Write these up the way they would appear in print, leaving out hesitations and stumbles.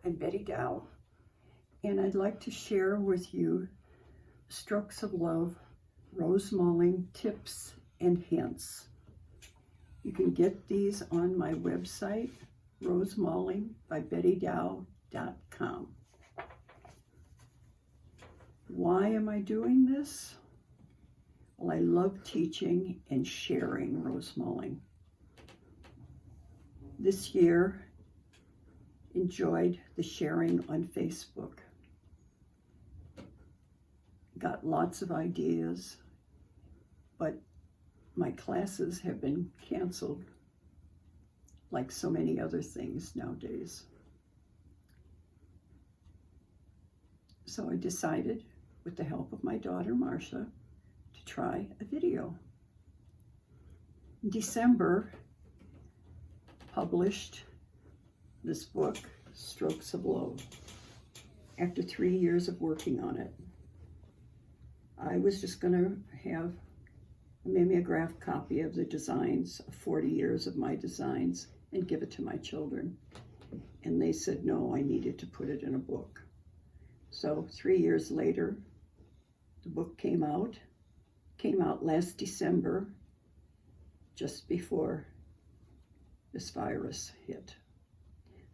I'm Betty Dowe, and I'd like to share with you Strokes of Love Rosemaling tips and hints. You can get these on my website, Rosemaling by BettyDowe.com. Why am I doing this? Well, I love teaching and sharing Rosemaling. This year, enjoyed the sharing on Facebook. Got lots of ideas, but my classes have been canceled like so many other things nowadays. So I decided, with the help of my daughter Marcia, to try a video. In December, published this book, Strokes of Love, after 3 years of working on it. I was just going to have a mimeograph copy of the designs, 40 years of my designs, and give it to my children. And they said, no, I needed to put it in a book. So 3 years later, the book came out last December, just before this virus hit.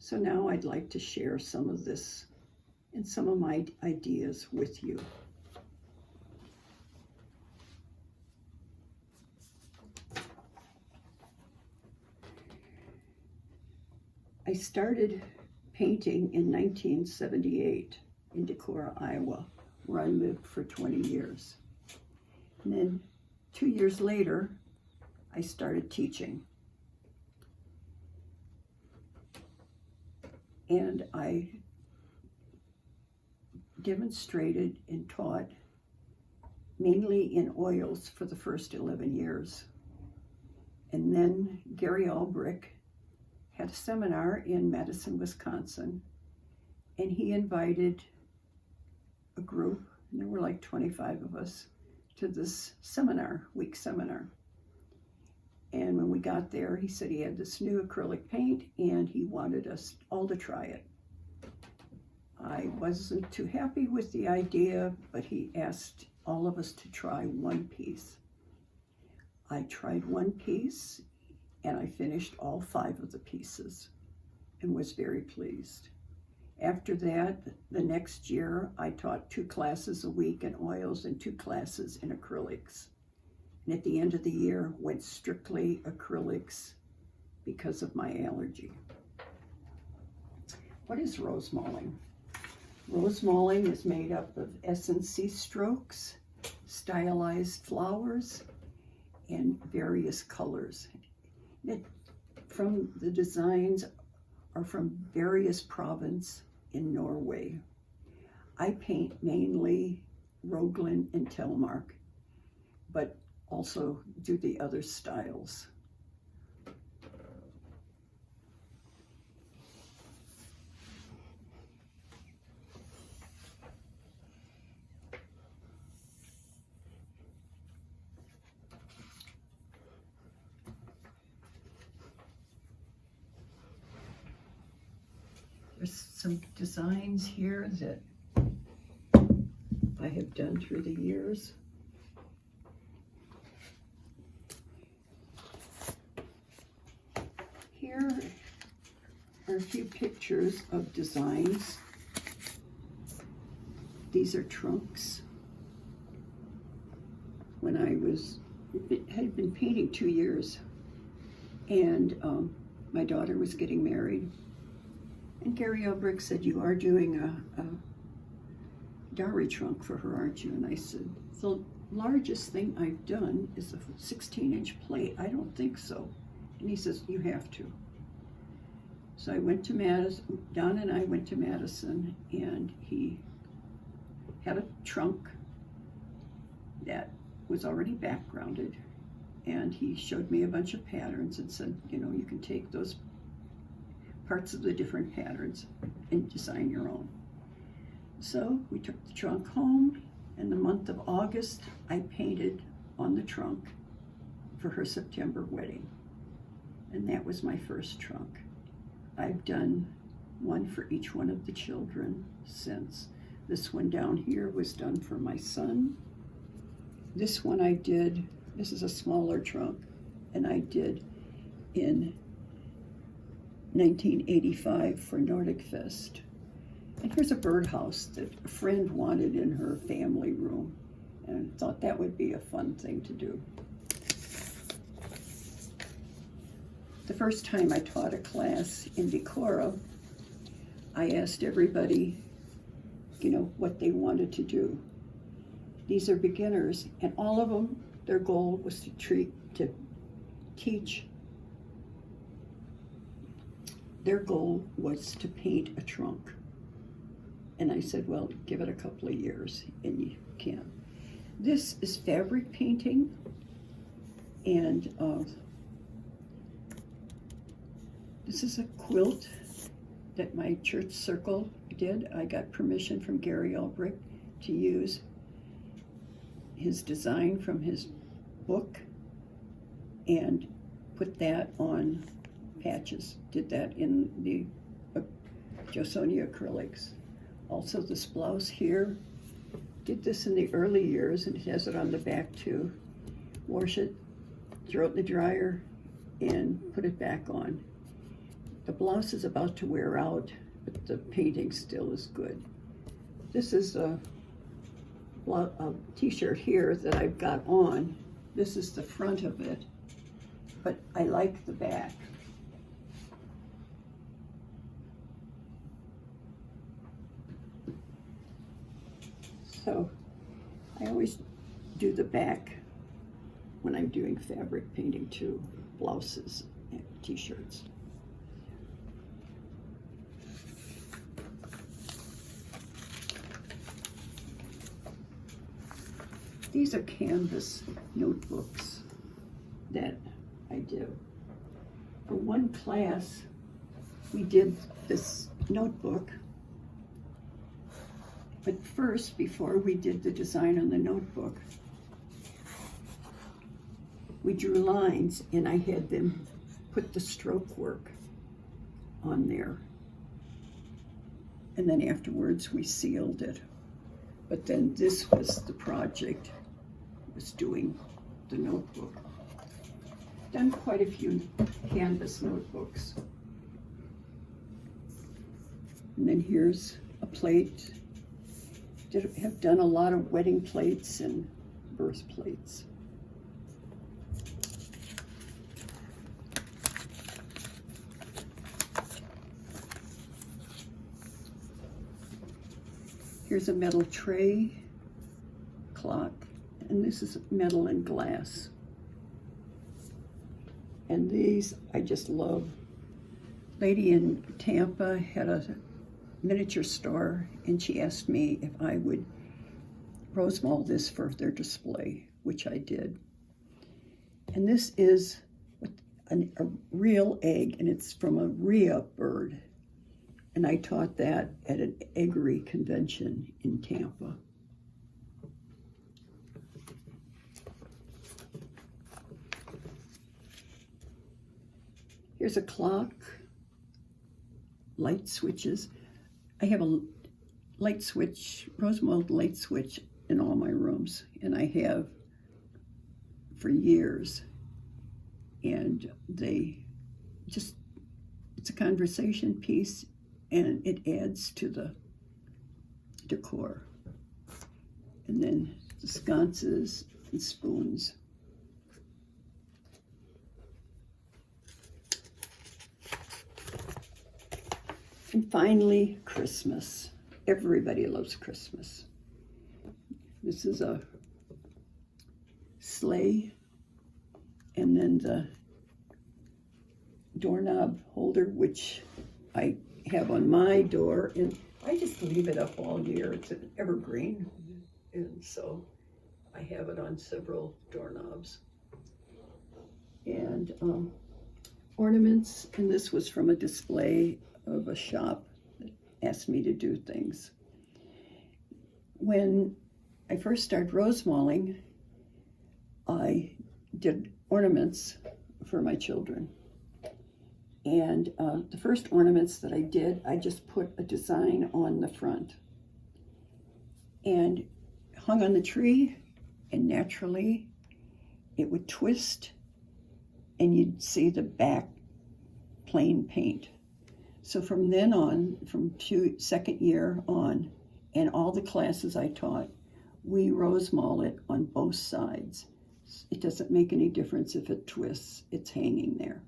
So now I'd like to share some of this and some of my ideas with you. I started painting in 1978 in Decorah, Iowa, where I lived for 20 years. And then 2 years later, I started teaching. And I demonstrated and taught mainly in oils for the first 11 years. And then Gary Albrick had a seminar in Madison, Wisconsin, and he invited a group, and there were like 25 of us, to this seminar, week seminar. And when we got there, he said he had this new acrylic paint and he wanted us all to try it. I wasn't too happy with the idea, but he asked all of us to try one piece. I tried one piece and I finished all 5 of the pieces and was very pleased. After that, the next year, I taught 2 classes a week in oils and 2 classes in acrylics. And at the end of the year, went strictly acrylics because of my allergy. What is Rosemaling? Rosemaling is made up of S&C strokes, stylized flowers, and various colors. From the designs are from various provinces in Norway. I paint mainly Roglan and Telemark, but also do the other styles. There's some designs here that I have done through the years. Here are a few pictures of designs. These are trunks. When I had been painting 2 years, and my daughter was getting married, and Gary Albrick said, you are doing a dowry trunk for her, aren't you? And I said, the largest thing I've done is a 16-inch plate. I don't think so. And he says, you have to. So I went to Madison, Don and I went to Madison, and he had a trunk that was already backgrounded. And he showed me a bunch of patterns and said, you know, you can take those parts of the different patterns and design your own. So we took the trunk home. In the month of August, I painted on the trunk for her September wedding. And that was my first trunk. I've done one for each one of the children since. This one down here was done for my son. This one I did, this is a smaller trunk, and I did in 1985 for Nordic Fest. And here's a birdhouse that a friend wanted in her family room, and I thought that would be a fun thing to do. The first time I taught a class in Decorah, I asked everybody, what they wanted to do. These are beginners, and all of them, their goal was to teach. Their goal was to paint a trunk. And I said, well, give it a couple of years and you can. This is fabric painting, and this is a quilt that my church circle did. I got permission from Gary Albrecht to use his design from his book and put that on patches. Did that in the Jo Sonia acrylics. Also this blouse here, did this in the early years, and it has it on the back too. Wash it, throw it in the dryer, and put it back on. The blouse is about to wear out, but the painting still is good. This is a t-shirt here that I've got on. This is the front of it, but I like the back. So I always do the back when I'm doing fabric painting too, blouses and t-shirts. These are canvas notebooks that I do. For one class, we did this notebook. But first, before we did the design on the notebook, we drew lines, and I had them put the stroke work on there. And then afterwards, we sealed it. But then this was the project, was doing the notebook. Done quite a few canvas notebooks. And then here's a plate. Have done a lot of wedding plates and birth plates. Here's a metal tray, clock, and this is metal and glass. And these I just love. Lady in Tampa had a miniature store, and she asked me if I would rosemold this for their display, which I did. And this is a real egg, and it's from a rhea bird. And I taught that at an eggery convention in Tampa. Here's a clock, light switches. I have a light switch, rosemold light switch in all my rooms, and I have for years. And it's a conversation piece, and it adds to the decor. And then the sconces and spoons. And finally, Christmas. Everybody loves Christmas. This is a sleigh, and then the doorknob holder, which I have on my door, and I just leave it up all year. It's an evergreen, and so I have it on several doorknobs. And ornaments, and this was from a display of a shop that asked me to do things. When I first started Rosemaling, I did ornaments for my children. And the first ornaments that I did, I just put a design on the front and hung on the tree, and naturally it would twist and you'd see the back plain paint. So from then on, from second year on, and all the classes I taught, we Rosemale it on both sides. It doesn't make any difference if it twists, it's hanging there.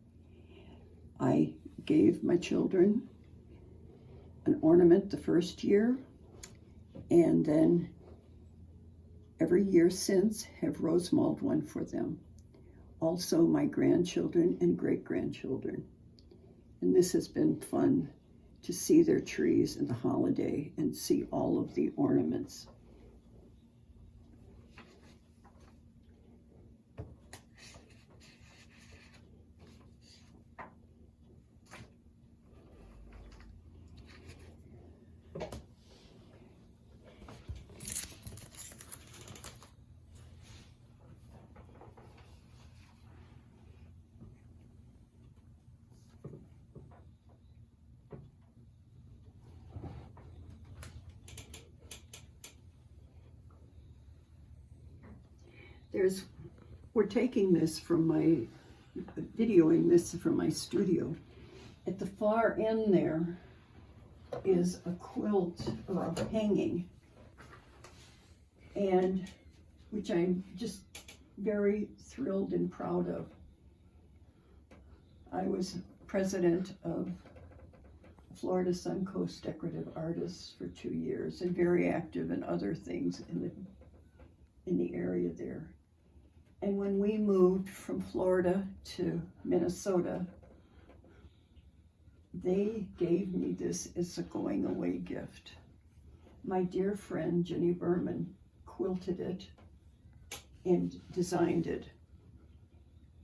I gave my children an ornament the first year, and then every year since have Rosemaled one for them. Also my grandchildren and great-grandchildren. And this has been fun to see their trees in the holiday and see all of the ornaments. We're taking this from videoing this from my studio. At the far end there is a quilt hanging, and which I'm just very thrilled and proud of. I was president of Florida Suncoast Decorative Artists for 2 years and very active in other things in the area there. And when we moved from Florida to Minnesota, they gave me this as a going away gift. My dear friend Jenny Berman quilted it and designed it.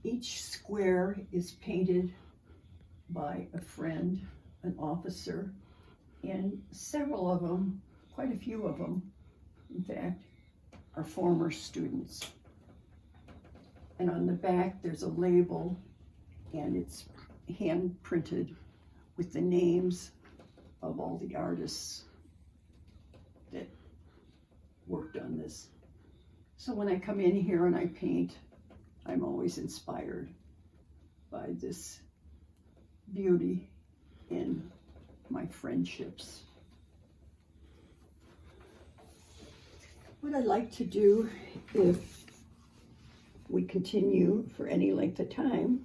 Each square is painted by a friend, an officer, and several of them, quite a few of them, in fact, are former students. And on the back, there's a label, and it's hand printed with the names of all the artists that worked on this. So when I come in here and I paint, I'm always inspired by this beauty in my friendships. What I like to do, if we continue for any length of time,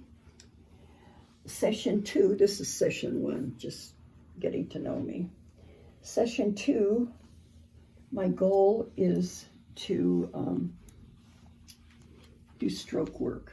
session 2, this is session 1, just getting to know me. Session 2, my goal is to do stroke work.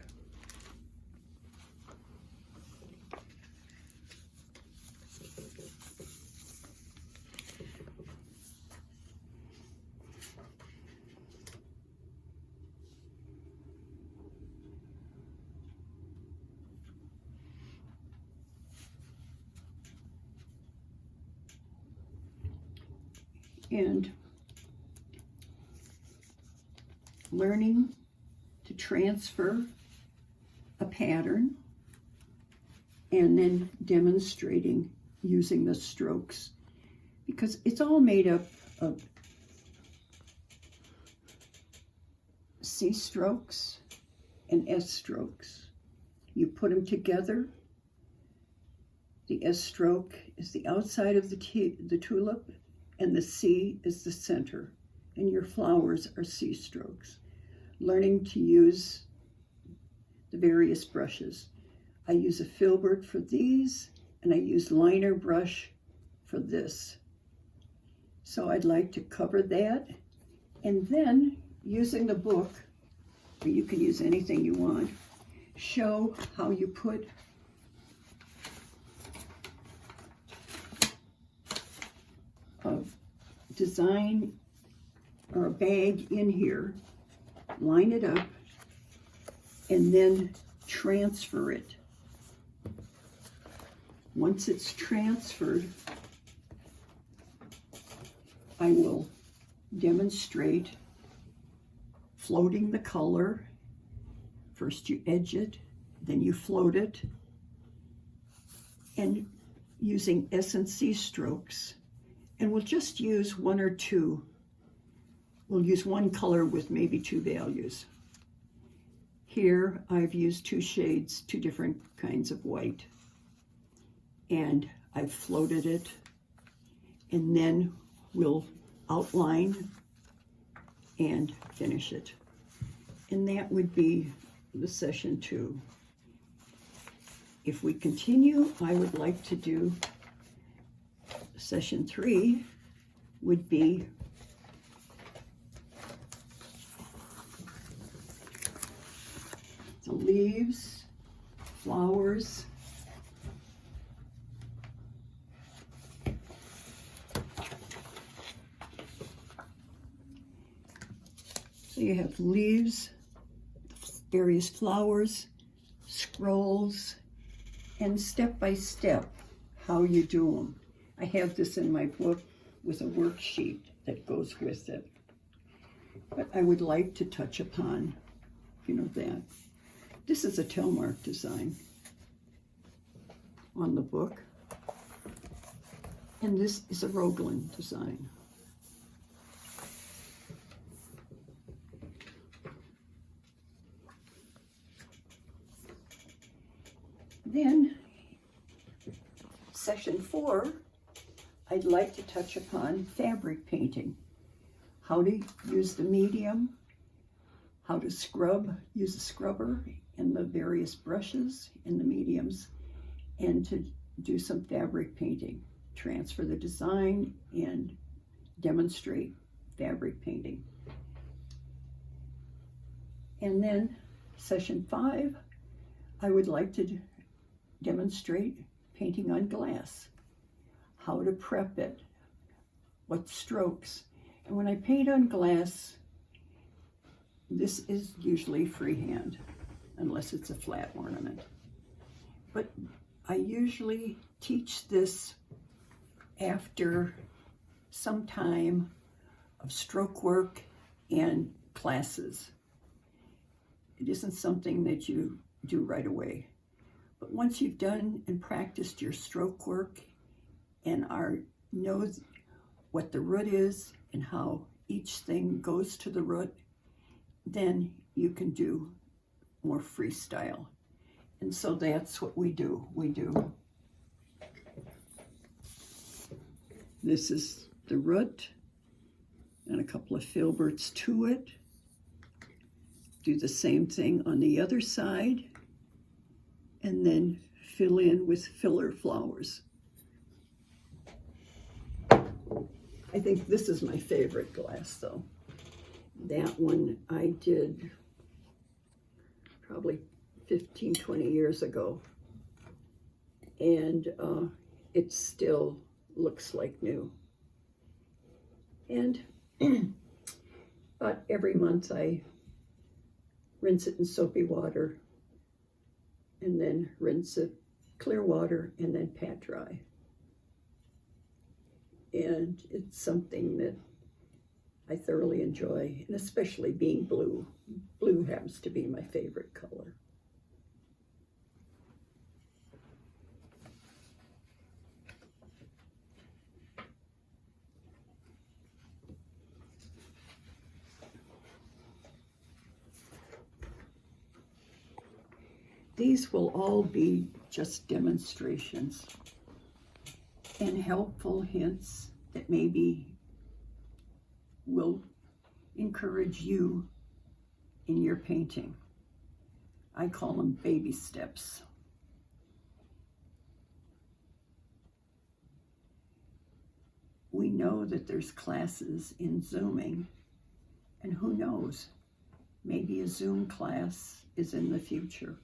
And learning to transfer a pattern and then demonstrating using the strokes, because it's all made up of C strokes and S strokes. You put them together. The S stroke is the outside of the tulip, and the C is the center, and your flowers are C strokes. Learning to use the various brushes. I use a filbert for these, and I use liner brush for this. So I'd like to cover that, and then using the book, or you can use anything you want, show how you put a design or a bag in here, line it up, and then transfer it. Once it's transferred, I will demonstrate floating the color. First you edge it, then you float it, and using S&C strokes. And we'll just use one or two. We'll use one color with maybe two values. Here I've used two shades, two different kinds of white. And I've floated it. And then we'll outline and finish it. And that would be the session 2. If we continue, I would like to do session 3 would be the leaves, flowers, so you have leaves, various flowers, scrolls, and step by step how you do them. I have this in my book with a worksheet that goes with it. But I would like to touch upon, that. This is a Telmark design on the book. And this is a Rogland design. Then, session 4, I'd like to touch upon fabric painting. How to use the medium, how to scrub, use a scrubber, and the various brushes and the mediums, and to do some fabric painting, transfer the design and demonstrate fabric painting. And then session 5, I would like to demonstrate painting on glass, how to prep it, what strokes. And when I paint on glass, this is usually freehand, unless it's a flat ornament. But I usually teach this after some time of stroke work and classes. It isn't something that you do right away. But once you've done and practiced your stroke work and knows what the root is and how each thing goes to the root, then you can do more freestyle. And so that's what we do. This is the root and a couple of filberts to it. Do the same thing on the other side, and then fill in with filler flowers. I think this is my favorite glass though. That one I did probably 15, 20 years ago. And it still looks like new. And about every month I rinse it in soapy water and then rinse it clear water and then pat dry. And it's something that I thoroughly enjoy, and especially being blue. Blue happens to be my favorite color. These will all be just demonstrations and helpful hints that maybe will encourage you in your painting. I call them baby steps. We know that there's classes in Zooming, and who knows, maybe a Zoom class is in the future.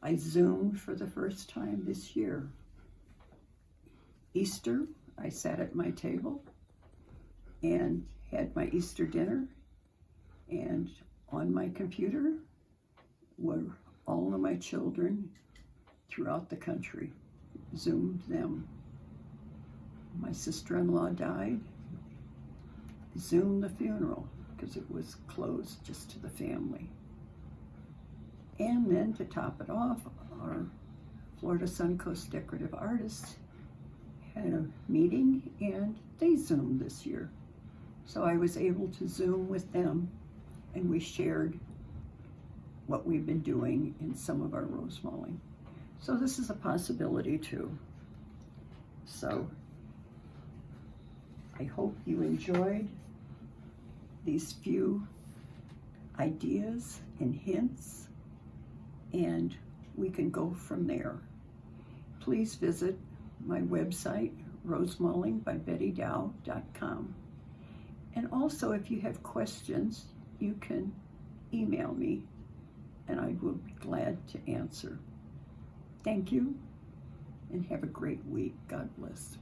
I Zoomed for the first time this year. Easter, I sat at my table and had my Easter dinner, and on my computer were all of my children throughout the country. Zoomed them. My sister-in-law died. Zoomed the funeral because it was closed just to the family. And then to top it off, our Florida Suncoast Decorative Artists had a meeting, and they Zoomed this year. So I was able to Zoom with them, and we shared what we've been doing in some of our Rosemaling. So this is a possibility too. So I hope you enjoyed these few ideas and hints, and we can go from there. Please visit my website, rosemalingbybettydowe.com. And also, if you have questions, you can email me, and I will be glad to answer. Thank you, and have a great week. God bless.